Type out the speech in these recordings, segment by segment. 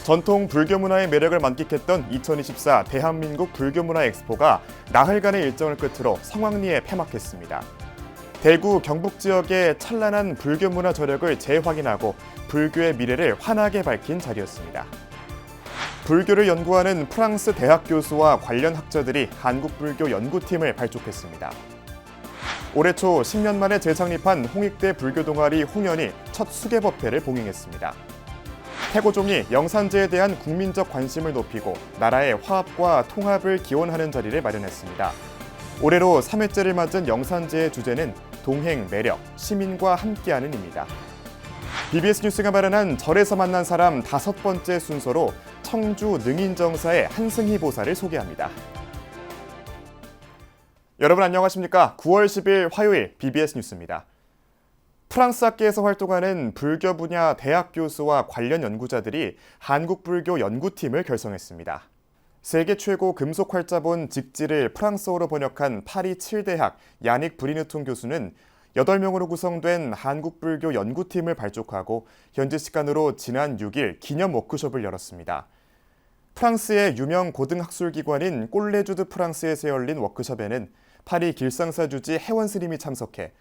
전통 불교 문화의 매력을 만끽했던 2024 대한민국 불교문화 엑스포가 나흘간의 일정을 끝으로 성황리에 폐막했습니다. 대구 경북 지역의 찬란한 불교 문화 저력을 재확인하고 불교의 미래를 환하게 밝힌 자리였습니다. 불교를 연구하는 프랑스 대학 교수와 관련 학자들이 한국불교 연구팀을 발족했습니다. 올해 초 10년 만에 재창립한 홍익대 불교 동아리 홍연이 첫 수계법회를 봉행했습니다. 태고종이 영산제에 대한 국민적 관심을 높이고 나라의 화합과 통합을 기원하는 자리를 마련했습니다. 올해로 3회째를 맞은 영산제의 주제는 동행 매력, 시민과 함께하는입니다. BBS 뉴스가 마련한 절에서 만난 사람 5번째 순서로 청주 능인정사의 한승희 보살을 소개합니다. 여러분 안녕하십니까? 9월 10일 화요일 BBS 뉴스입니다. 프랑스 학계에서 활동하는 불교 분야 대학 교수와 관련 연구자들이 한국불교 연구팀을 결성했습니다. 세계 최고 금속 활자본 직지를 프랑스어로 번역한 파리 7대학 야닉 브리누통 교수는 8명으로 구성된 한국불교 연구팀을 발족하고 현지 시간으로 지난 6일 기념 워크숍을 열었습니다. 프랑스의 유명 고등학술기관인 꼴레주드 프랑스에서 열린 워크숍에는 파리 길상사주지 혜원 스님이 참석해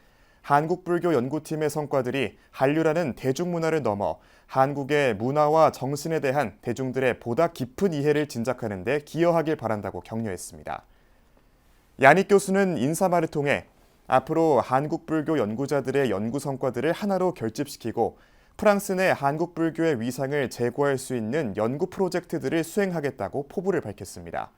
한국불교 연구팀의 성과들이 한류라는 대중문화를 넘어 한국의 문화와 정신에 대한 대중들의 보다 깊은 이해를 진작하는 데 기여하길 바란다고 격려했습니다. 야닉 교수는 인사말을 통해 앞으로 한국불교 연구자들의 연구 성과들을 하나로 결집시키고 프랑스 내 한국불교의 위상을 제고할 수 있는 연구 프로젝트들을 수행하겠다고 포부를 밝혔습니다.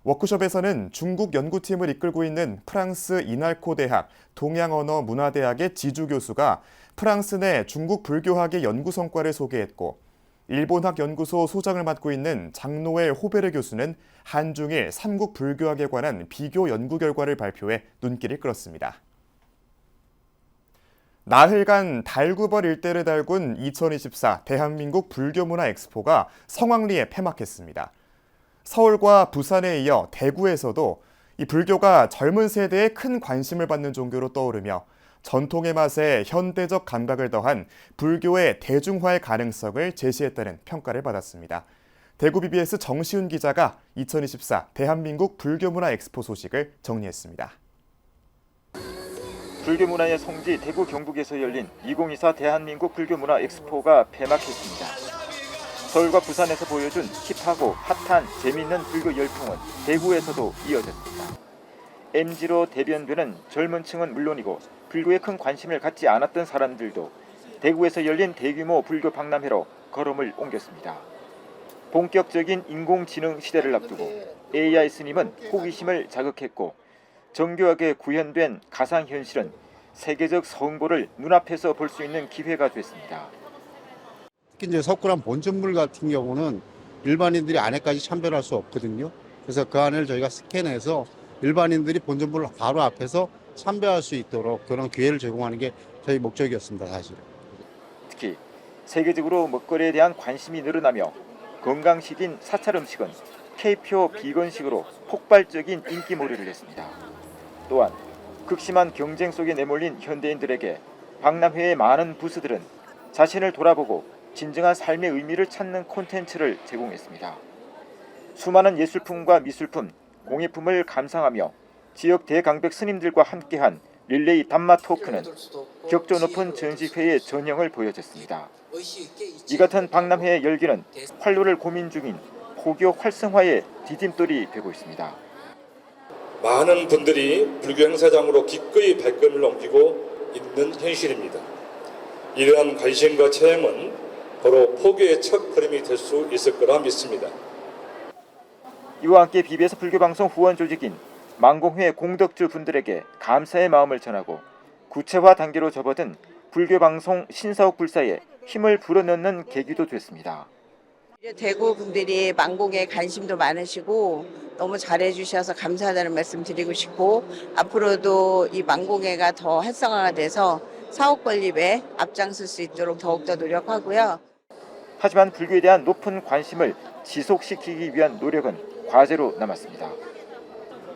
워크숍에서는 중국 연구팀을 이끌고 있는 프랑스 이날코 대학 동양언어문화대학의 지주 교수가 프랑스 내 중국 불교학의 연구 성과를 소개했고, 일본학 연구소 소장을 맡고 있는 장노엘 호베르 교수는 한중일 삼국 불교학에 관한 비교 연구 결과를 발표해 눈길을 끌었습니다. 나흘간 달구벌 일대를 달군 2024 대한민국 불교문화 엑스포가 성황리에 폐막했습니다. 서울과 부산에 이어 대구에서도 이 불교가 젊은 세대에 큰 관심을 받는 종교로 떠오르며 전통의 맛에 현대적 감각을 더한 불교의 대중화의 가능성을 제시했다는 평가를 받았습니다. 대구 BBS 정시훈 기자가 2024 대한민국 불교문화 엑스포 소식을 정리했습니다. 불교문화의 성지 대구 경북에서 열린 2024 대한민국 불교문화 엑스포가 폐막했습니다. 서울과 부산에서 보여준 힙하고 핫한 재미있는 불교 열풍은 대구에서도 이어졌습니다. MZ로 대변되는 젊은 층은 물론이고 불교에 큰 관심을 갖지 않았던 사람들도 대구에서 열린 대규모 불교 박람회로 걸음을 옮겼습니다. 본격적인 인공지능 시대를 앞두고 AI 스님은 호기심을 자극했고 정교하게 구현된 가상현실은 세계적 성보를 눈앞에서 볼 수 있는 기회가 됐습니다. 특히 이제 석굴암 본전물 같은 경우는 일반인들이 안에까지 참배할 수 없거든요. 그래서 그 안을 저희가 스캔해서 일반인들이 본전물 바로 앞에서 참배할 수 있도록 그런 기회를 제공하는 게 저희 목적이었습니다, 사실은. 특히 세계적으로 먹거리에 대한 관심이 늘어나며 건강식인 사찰 음식은 K표 비건식으로 폭발적인 인기몰이를 했습니다. 또한 극심한 경쟁 속에 내몰린 현대인들에게 박람회의 많은 부스들은 자신을 돌아보고 진정한 삶의 의미를 찾는 콘텐츠를 제공했습니다. 수많은 예술품과 미술품, 공예품을 감상하며 지역 대강백 스님들과 함께한 릴레이 담마 토크는 격조 높은 전시회의 전형을 보여줬습니다. 이 같은 박람회의 열기는 활로를 고민 중인 포교 활성화의 디딤돌이 되고 있습니다. 많은 분들이 불교 행사장으로 기꺼이 발걸음을 옮기고 있는 현실입니다. 이러한 관심과 체험은 바로 포교의 첫 걸음이 될 수 있을 거라 믿습니다. 이와 함께 BBS 불교방송 후원 조직인 망공회 공덕주 분들에게 감사의 마음을 전하고 구체화 단계로 접어든 불교방송 신사옥 불사에 힘을 불어넣는 계기도 됐습니다. 대구 분들이 망공에 관심도 많으시고 너무 잘해주셔서 감사하다는 말씀 드리고 싶고, 앞으로도 이 망공회가 더 활성화가 돼서 사업 건립에 앞장설 수 있도록 더욱더 노력하고요. 하지만 불교에 대한 높은 관심을 지속시키기 위한 노력은 과제로 남았습니다.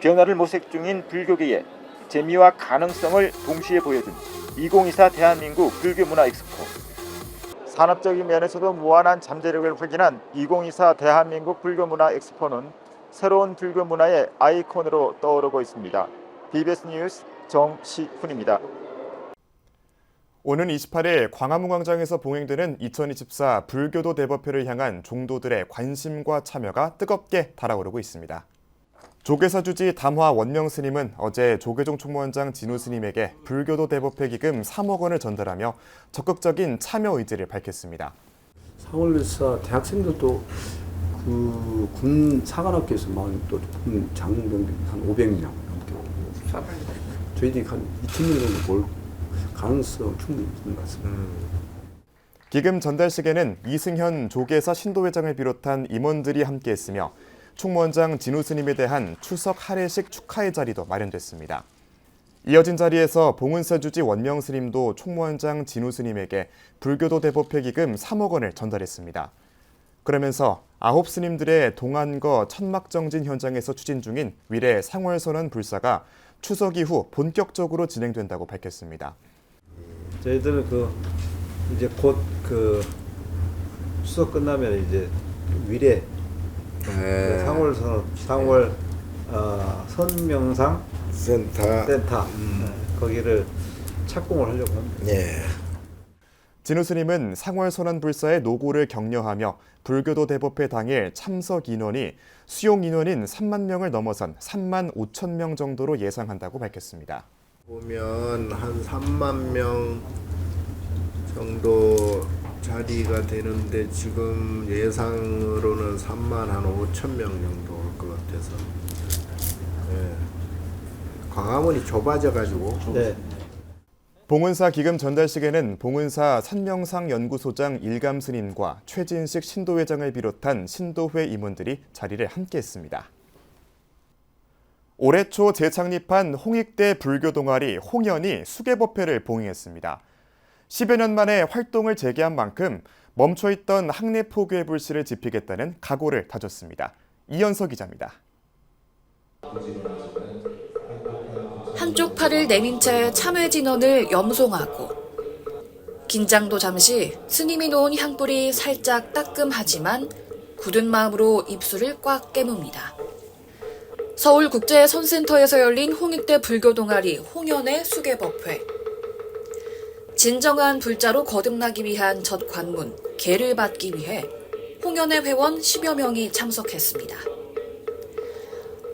변화를 모색 중인 불교계의 재미와 가능성을 동시에 보여준 2024 대한민국 불교문화 엑스포. 산업적인 면에서도 무한한 잠재력을 확인한 2024 대한민국 불교문화 엑스포는 새로운 불교 문화의 아이콘으로 떠오르고 있습니다. BBS 뉴스 정시훈입니다. 오는 28일 광화문 광장에서 봉행되는 2024 불교도 대법회를 향한 종도들의 관심과 참여가 뜨겁게 달아오르고 있습니다. 조계사주지 담화 원명 스님은 어제 조계종 총무원장 진우 스님에게 불교도 대법회 기금 3억 원을 전달하며 적극적인 참여 의지를 밝혔습니다. 상월사 대학생들도 그 군 사관학교에서 또군 장병들이 한 500명 넘게 오고 저희들이 한 2,000명 정도 올 가능성 충분히 있는 것 같습니다. 기금 전달식에는 이승현 조계사 신도회장을 비롯한 임원들이 함께했으며 총무원장 진우 스님에 대한 추석 할애식 축하의 자리도 마련됐습니다. 이어진 자리에서 봉은사주지 원명 스님도 총무원장 진우 스님에게 불교도 대법회 기금 3억 원을 전달했습니다. 그러면서 9 스님들의 동안거 천막정진 현장에서 추진 중인 위례 상월선언 불사가 추석 이후 본격적으로 진행된다고 밝혔습니다. 저희들은 이제 곧 추석 끝나면 이제 위례 상월 선명상 센터 거기를 착공을 하려고 합니다. 네. 진우 스님은 상월선언 불사의 노고를 격려하며 불교도 대법회 당일 참석 인원이 수용 인원인 3만 명을 넘어선 3만 5천 명 정도로 예상한다고 밝혔습니다. 보면 한 3만 명 정도 자리가 되는데 지금 예상으로는 3만 한 5천 명 정도 올 것 같아서 광화문이 좁아져가지고 네. 봉은사 기금 전달식에는 봉은사 산명상 연구소장 일감 스님과 최진식 신도회장을 비롯한 신도회 임원들이 자리를 함께했습니다. 올해 초 재창립한 홍익대 불교 동아리 홍연이 수계법회를 봉행했습니다. 10여 년 만에 활동을 재개한 만큼 멈춰있던 학내 포교의 불씨를 지피겠다는 각오를 다졌습니다. 이현서 기자입니다. 한쪽 팔을 내민 채 참회 진원을 염송하고 긴장도 잠시 스님이 놓은 향불이 살짝 따끔하지만 굳은 마음으로 입술을 꽉 깨뭅니다. 서울국제선센터에서 열린 홍익대 불교 동아리 홍연의 수계법회. 진정한 불자로 거듭나기 위한 첫 관문, 계를 받기 위해 홍연의 회원 10여 명이 참석했습니다.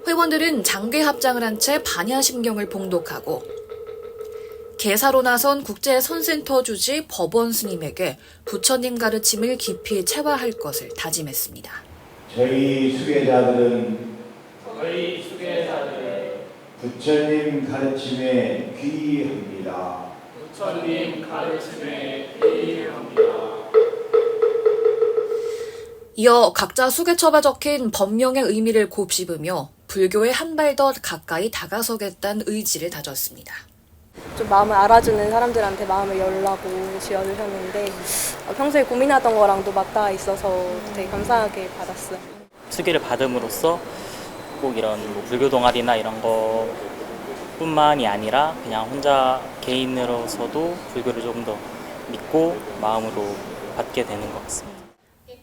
회원들은 장괴 합장을 한 채 반야심경을 봉독하고 개사로 나선 국제선센터 주지 법원 스님에게 부처님 가르침을 깊이 체화할 것을 다짐했습니다. 저희 수계자들은 부처님 가르침에 귀의합니다. 이어 각자 수계첩에 적힌 법명의 의미를 곱씹으며 불교에 한 발 더 가까이 다가서겠다는 의지를 다졌습니다. 좀 마음을 알아주는 사람들한테 마음을 열라고 지어주셨는데 평소에 고민하던 거랑도 맞닿아 있어서 되게 감사하게 받았어요. 수계를 받음으로써 꼭 이런 불교 동아리나 이런 거뿐만이 아니라 그냥 혼자 개인으로서도 불교를 조금 더 믿고 마음으로 받게 되는 것 같습니다.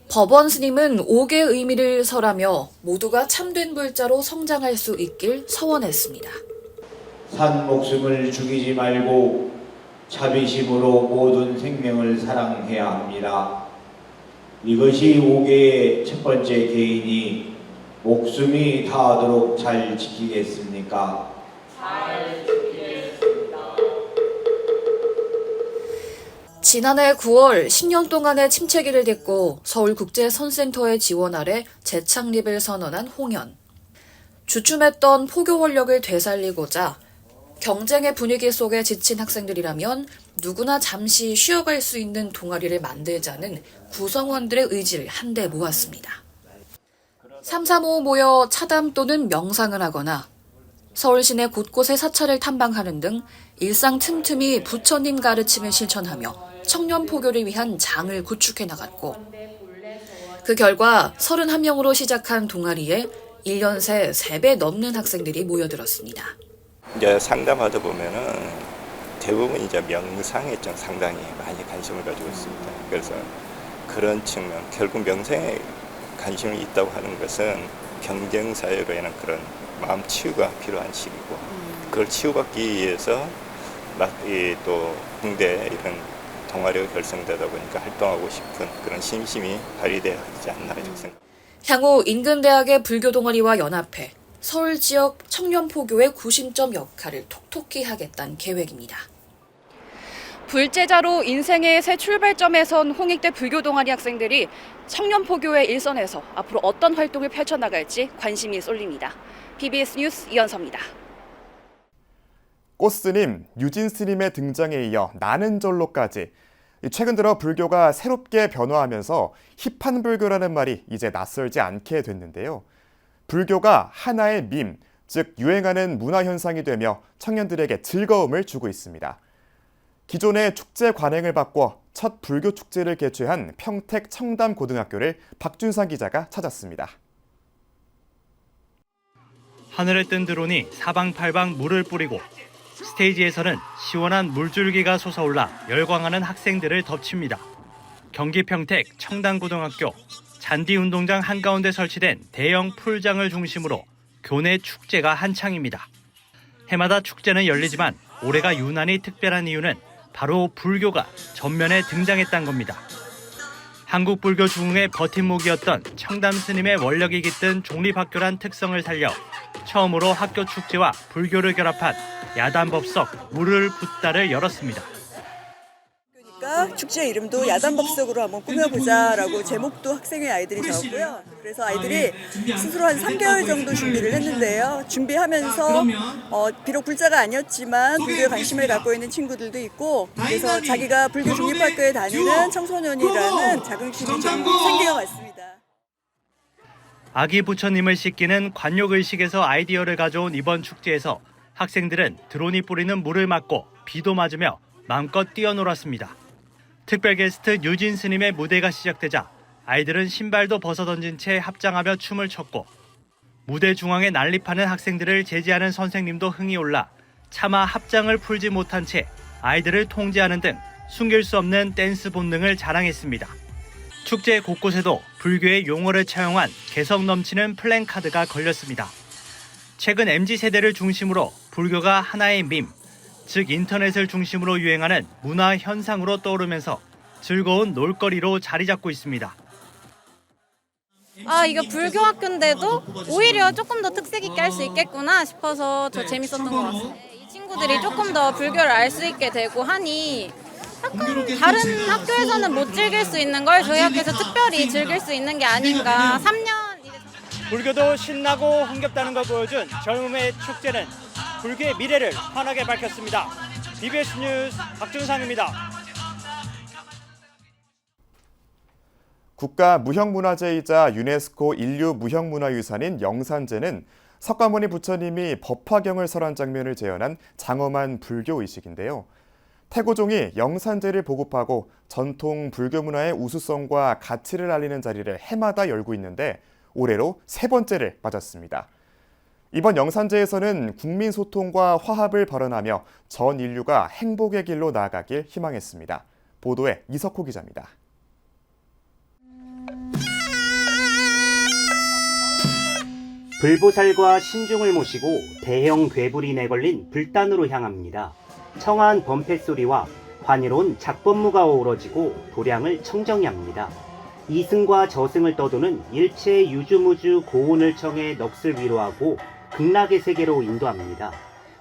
법원 스님은 5개의 의미를 설하며 모두가 참된 불자로 성장할 수 있길 서원했습니다. 산 목숨을 죽이지 말고 자비심으로 모든 생명을 사랑해야 합니다. 이것이 5개의 첫 번째 개인이 목숨이 다하도록 잘 지키겠습니까? 잘 지키겠습니다. 지난해 9월 10년 동안의 침체기를 딛고 서울국제선센터의 지원 아래 재창립을 선언한 홍연. 주춤했던 포교 원력을 되살리고자 경쟁의 분위기 속에 지친 학생들이라면 누구나 잠시 쉬어갈 수 있는 동아리를 만들자는 구성원들의 의지를 한데 모았습니다. 335 모여 차담 또는 명상을 하거나 서울 시내 곳곳의 사찰을 탐방하는 등 일상 틈틈이 부처님 가르침을 실천하며 청년 포교를 위한 장을 구축해 나갔고 그 결과 31명으로 시작한 동아리에 1년 새 3배 넘는 학생들이 모여들었습니다. 이제 상담하다 보면은 대부분 이제 명상에 좀 상당히 많이 관심을 가지고 있습니다. 그래서 그런 측면, 결국 명상에 관심이 있다고 하는 것은 경쟁사회로 인한 그런 마음 치유가 필요한 시기고, 그걸 치유받기 위해서 또 군대 이런 동아리가 결성되다 보니까 활동하고 싶은 그런 심심이 발휘되어 있지 않나 생각합니다. 향후 인근 대학의 불교 동아리와 연합해 서울 지역 청년 포교의 구심점 역할을 톡톡히 하겠다는 계획입니다. 불제자로 인생의 새 출발점에 선 홍익대 불교 동아리 학생들이 청년 포교의 일선에서 앞으로 어떤 활동을 펼쳐나갈지 관심이 쏠립니다. BBS 뉴스 이현서입니다. 꽃스님, 유진스님의 등장에 이어 나는 절로까지 최근 들어 불교가 새롭게 변화하면서 힙한 불교라는 말이 이제 낯설지 않게 됐는데요. 불교가 하나의 밈, 즉 유행하는 문화 현상이 되며 청년들에게 즐거움을 주고 있습니다. 기존의 축제 관행을 바꿔 첫 불교 축제를 개최한 평택 청담고등학교를 박준상 기자가 찾았습니다. 하늘에 뜬 드론이 사방팔방 물을 뿌리고 스테이지에서는 시원한 물줄기가 솟아올라 열광하는 학생들을 덮칩니다. 경기 평택 청담고등학교 잔디운동장 한가운데 설치된 대형 풀장을 중심으로 교내 축제가 한창입니다. 해마다 축제는 열리지만 올해가 유난히 특별한 이유는 바로 불교가 전면에 등장했다는 겁니다. 한국 불교 중흥의 버팀목이었던 청담 스님의 원력이 깃든 종립학교란 특성을 살려 처음으로 학교 축제와 불교를 결합한 야단법석 물을 붓다를 열었습니다. 그러니까 축제 이름도 야단법석으로 한번 꾸며보자라고 제목도 학생의 아이들이 적었고요. 그래서 아이들이 스스로 한 3개월 정도 준비를 했는데요. 준비하면서 비록 불자가 아니었지만 불교에 관심을 갖고 있는 친구들도 있고, 그래서 자기가 불교 중립학교에 다니는 청소년이라는 자긍심이 좀 생긴 것 같습니다. 아기 부처님을 씻기는 관욕의식에서 아이디어를 가져온 이번 축제에서 학생들은 드론이 뿌리는 물을 맞고 비도 맞으며 마음껏 뛰어놀았습니다. 특별 게스트 유진 스님의 무대가 시작되자 아이들은 신발도 벗어던진 채 합장하며 춤을 췄고, 무대 중앙에 난립하는 학생들을 제지하는 선생님도 흥이 올라 차마 합장을 풀지 못한 채 아이들을 통제하는 등 숨길 수 없는 댄스 본능을 자랑했습니다. 축제 곳곳에도 불교의 용어를 차용한 개성 넘치는 플랜카드가 걸렸습니다. 최근 MZ세대를 중심으로 불교가 하나의 밈, 즉 인터넷을 중심으로 유행하는 문화 현상으로 떠오르면서 즐거운 놀거리로 자리 잡고 있습니다. 이거 불교 학교인데도 오히려 조금 더 특색 있게 할 수 있겠구나 싶어서 더 재밌었던 것 같아요. 이 친구들이 조금 더 불교를 알 수 있게 되고 하니 약간 다른 학교에서는 못 즐길 수 있는 걸 저희 학교에서 특별히 즐길 수 있는 게 아닌가. 3년 불교도 신나고 흥겹다는 걸 보여준 젊음의 축제는 불교의 미래를 환하게 밝혔습니다. BBS 뉴스 박준상입니다. 국가 무형문화재이자 유네스코 인류 무형문화유산인 영산제는 석가모니 부처님이 법화경을 설한 장면을 재현한 장엄한 불교의식인데요. 태고종이 영산제를 보급하고 전통 불교 문화의 우수성과 가치를 알리는 자리를 해마다 열고 있는데 올해로 3번째를 맞았습니다. 이번 영산제에서는 국민 소통과 화합을 발언하며 전 인류가 행복의 길로 나아가길 희망했습니다. 보도에 이석호 기자입니다. 불보살과 신중을 모시고 대형 괴불이 내걸린 불단으로 향합니다. 청아한 범패 소리와 환희로운 작법무가 어우러지고 도량을 청정히 합니다. 이승과 저승을 떠도는 일체의 유주무주 고운을 청해 넋을 위로하고 극락의 세계로 인도합니다.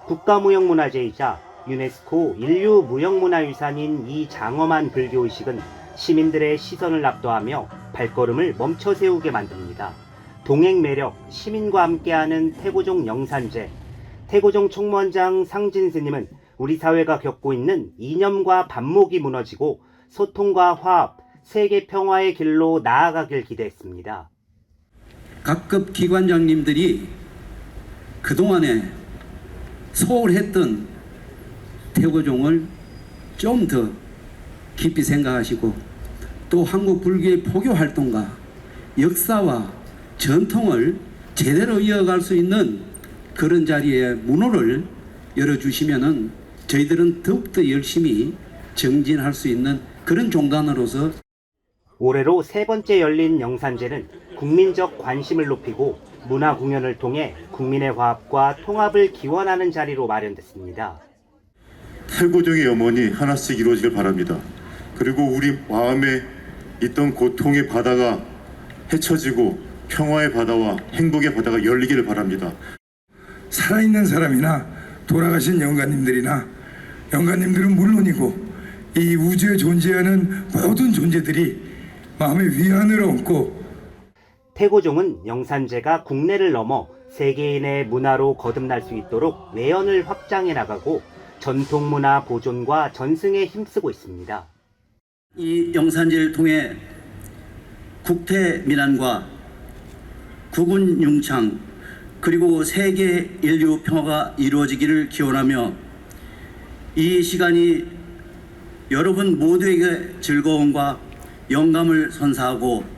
국가무형문화재이자 유네스코 인류 무형문화유산인 이 장엄한 불교의식은 시민들의 시선을 압도하며 발걸음을 멈춰 세우게 만듭니다. 동행 매력, 시민과 함께하는 태고종 영산제. 태고종 총무원장 상진 스님은 우리 사회가 겪고 있는 이념과 반목이 무너지고 소통과 화합, 세계 평화의 길로 나아가길 기대했습니다. 각급 기관장님들이 그동안에 소홀했던 태고종을 좀 더 깊이 생각하시고 또 한국 불교의 포교 활동과 역사와 전통을 제대로 이어갈 수 있는 그런 자리에 문호를 열어주시면은 저희들은 더욱더 열심히 정진할 수 있는 그런 종단으로서 올해로 세 번째 열린 영산제는 국민적 관심을 높이고 문화 공연을 통해 국민의 화합과 통합을 기원하는 자리로 마련됐습니다. 태고정이 염원이 하나씩 이루어지길 바랍니다. 그리고 우리 마음에 있던 고통의 바다가 헤쳐지고 평화의 바다와 행복의 바다가 열리기를 바랍니다. 살아있는 사람이나 돌아가신 영가님들이나 영가님들은 물론이고 이 우주에 존재하는 모든 존재들이 마음의 위안을 얻고 태고종은 영산제가 국내를 넘어 세계인의 문화로 거듭날 수 있도록 외연을 확장해 나가고 전통문화 보존과 전승에 힘쓰고 있습니다. 이 영산제를 통해 국태민안과 국운 융창 그리고 세계 인류 평화가 이루어지기를 기원하며 이 시간이 여러분 모두에게 즐거움과 영감을 선사하고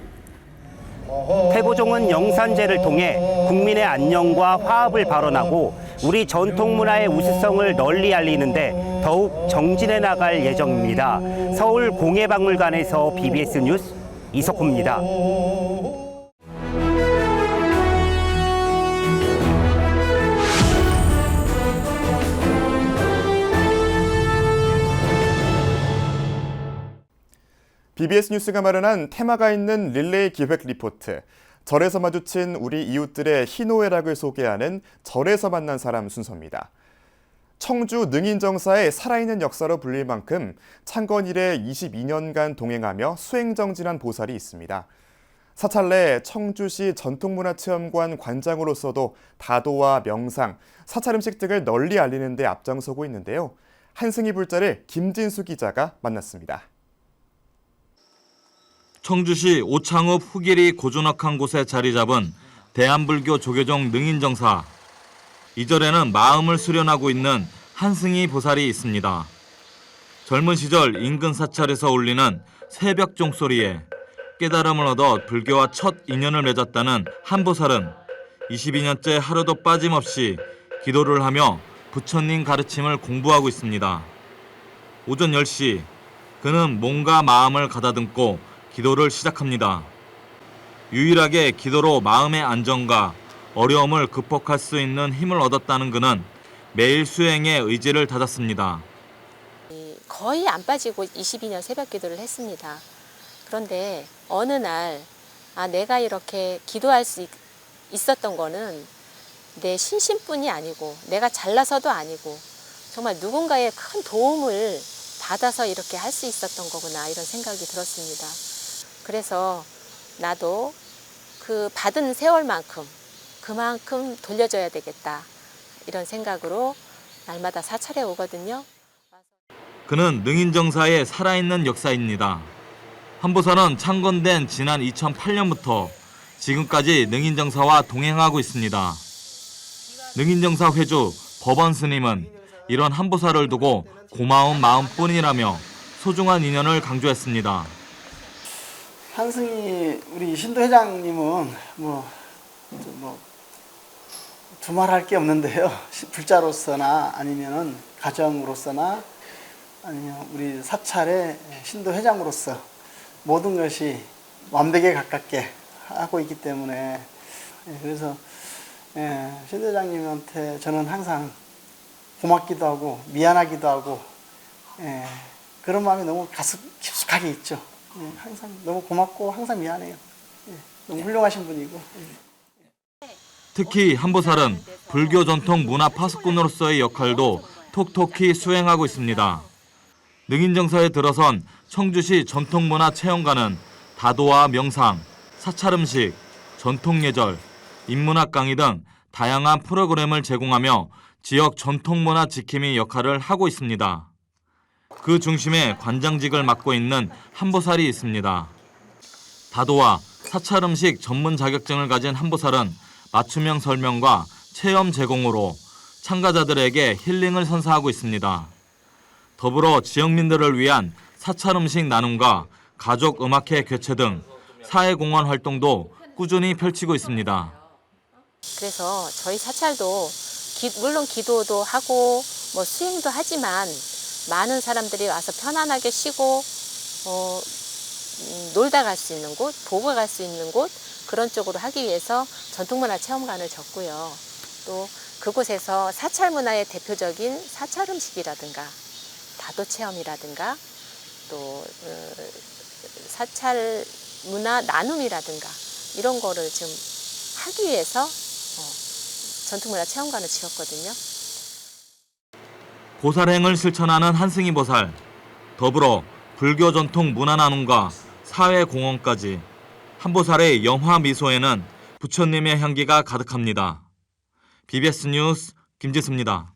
태고종은 영산제를 통해 국민의 안녕과 화합을 발언하고 우리 전통문화의 우수성을 널리 알리는데 더욱 정진해 나갈 예정입니다. 서울 공예박물관에서 BBS 뉴스 이석호입니다. BBS 뉴스가 마련한 테마가 있는 릴레이 기획 리포트. 절에서 마주친 우리 이웃들의 희노애락을 소개하는 절에서 만난 사람 순서입니다. 청주 능인정사의 살아있는 역사로 불릴 만큼 창건 이래 22년간 동행하며 수행정진한 보살이 있습니다. 사찰내 청주시 전통문화체험관 관장으로서도 다도와 명상, 사찰 음식 등을 널리 알리는 데 앞장서고 있는데요. 한승희 불자를 김진수 기자가 만났습니다. 청주시 오창읍 후길이 고즈넉한 곳에 자리 잡은 대한불교 조계종 능인정사. 이 절에는 마음을 수련하고 있는 한승희 보살이 있습니다. 젊은 시절 인근 사찰에서 울리는 새벽 종소리에 깨달음을 얻어 불교와 첫 인연을 맺었다는 한 보살은 22년째 하루도 빠짐없이 기도를 하며 부처님 가르침을 공부하고 있습니다. 오전 10시 그는 몸과 마음을 가다듬고 기도를 시작합니다. 유일하게 기도로 마음의 안정과 어려움을 극복할 수 있는 힘을 얻었다는 그는 매일 수행에 의지를 다졌습니다. 거의 안 빠지고 22년 새벽 기도를 했습니다. 그런데 어느 날 내가 이렇게 기도할 수 있었던 거는 내 신심뿐이 아니고 내가 잘나서도 아니고 정말 누군가의 큰 도움을 받아서 이렇게 할 수 있었던 거구나 이런 생각이 들었습니다. 그래서 나도 그 받은 세월만큼 그만큼 돌려줘야 되겠다 이런 생각으로 날마다 사찰에 오거든요. 그는 능인정사의 살아있는 역사입니다. 한 보살은 창건된 지난 2008년부터 지금까지 능인정사와 동행하고 있습니다. 능인정사 회주 법원 스님은 이런 한 보살을 두고 고마운 마음뿐이라며 소중한 인연을 강조했습니다. 한승희 우리 신도 회장님은 두말할 게 없는데요. 불자로서나 아니면은 가정으로서나 아니면 우리 사찰의 신도 회장으로서 모든 것이 완벽에 가깝게 하고 있기 때문에 그래서 신도 회장님한테 저는 항상 고맙기도 하고 미안하기도 하고 그런 마음이 너무 가슴 깊숙하게 있죠. 항상 너무 고맙고 항상 미안해요. 너무 훌륭하신 분이고. 특히 한 보살은 불교 전통 문화 파수꾼으로서의 역할도 톡톡히 수행하고 있습니다. 능인정사에 들어선 청주시 전통문화체험관은 다도와 명상, 사찰 음식, 전통예절, 인문학 강의 등 다양한 프로그램을 제공하며 지역 전통문화 지킴이 역할을 하고 있습니다. 그 중심에 관장직을 맡고 있는 한 보살이 있습니다. 다도와 사찰 음식 전문 자격증을 가진 한 보살은 맞춤형 설명과 체험 제공으로 참가자들에게 힐링을 선사하고 있습니다. 더불어 지역민들을 위한 사찰 음식 나눔과 가족 음악회 개최 등 사회공헌 활동도 꾸준히 펼치고 있습니다. 그래서 저희 사찰도 물론 기도도 하고 뭐 수행도 하지만 많은 사람들이 와서 편안하게 쉬고 놀다 갈 수 있는 곳, 보고 갈 수 있는 곳 그런 쪽으로 하기 위해서 전통문화체험관을 졌고요. 또 그곳에서 사찰 문화의 대표적인 사찰 음식이라든가 다도 체험이라든가 또 사찰 문화 나눔이라든가 이런 거를 지금 하기 위해서 전통문화체험관을 지었거든요. 보살행을 실천하는 한승희 보살, 더불어 불교 전통 문화 나눔과 사회공헌까지 한 보살의 영화 미소에는 부처님의 향기가 가득합니다. BBS 뉴스 김지수입니다.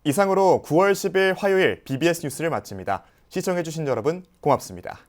이상으로 9월 10일 화요일 BBS 뉴스를 마칩니다. 시청해주신 여러분 고맙습니다.